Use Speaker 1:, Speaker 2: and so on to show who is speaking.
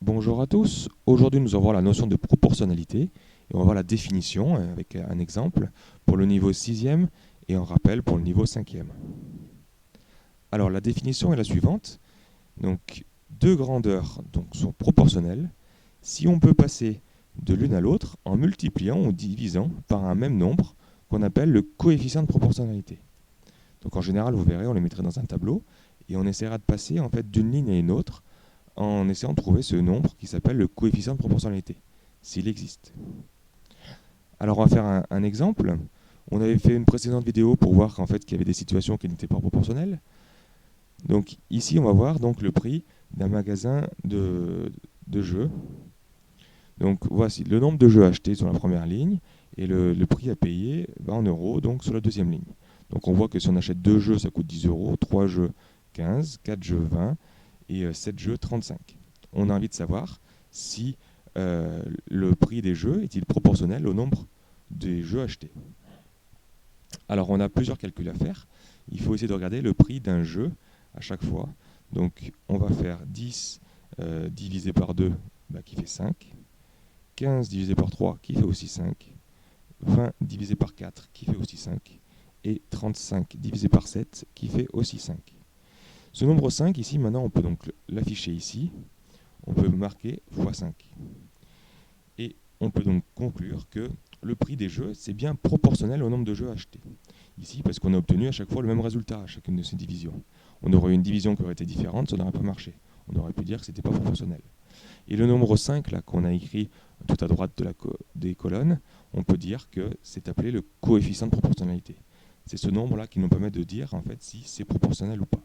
Speaker 1: Bonjour à tous. Aujourd'hui, nous allons voir la notion de proportionnalité et on va voir la définition avec un exemple pour le niveau sixième et un rappel pour le niveau cinquième. Alors, la définition est la suivante. Donc, deux grandeurs sont proportionnelles si on peut passer de l'une à l'autre en multipliant ou divisant par un même nombre qu'on appelle le coefficient de proportionnalité. Donc, en général, vous verrez, on les mettrait dans un tableau et on essaiera de passer en fait d'une ligne à une autre en essayant de trouver ce nombre qui s'appelle le coefficient de proportionnalité, s'il existe. Alors on va faire un exemple. On avait fait une précédente vidéo pour voir qu'en fait qu'il y avait des situations qui n'étaient pas proportionnelles. Donc ici on va voir donc le prix d'un magasin de jeux. Donc voici le nombre de jeux achetés sur la première ligne et le prix à payer en euros donc sur la deuxième ligne. Donc on voit que si on achète 2 jeux ça coûte 10 euros, 3 jeux 15, 4 jeux 20 et 7 jeux 35. On a envie de savoir si le prix des jeux est-il proportionnel au nombre des jeux achetés. Alors on a plusieurs calculs à faire. Il faut essayer de regarder le prix d'un jeu à chaque fois. Donc on va faire 10 divisé par 2 qui fait 5, 15 divisé par 3 qui fait aussi 5, 20 divisé par 4 qui fait aussi 5 et 35 divisé par 7 qui fait aussi 5. Ce nombre 5 ici, maintenant on peut donc l'afficher ici. On peut marquer x5. Et on peut donc conclure que le prix des jeux, c'est bien proportionnel au nombre de jeux achetés. Ici, parce qu'on a obtenu à chaque fois le même résultat à chacune de ces divisions. On aurait eu une division qui aurait été différente, ça n'aurait pas marché. On aurait pu dire que ce n'était pas proportionnel. Et le nombre 5, là, qu'on a écrit tout à droite des colonnes, on peut dire que c'est appelé le coefficient de proportionnalité. C'est ce nombre-là qui nous permet de dire en fait si c'est proportionnel ou pas.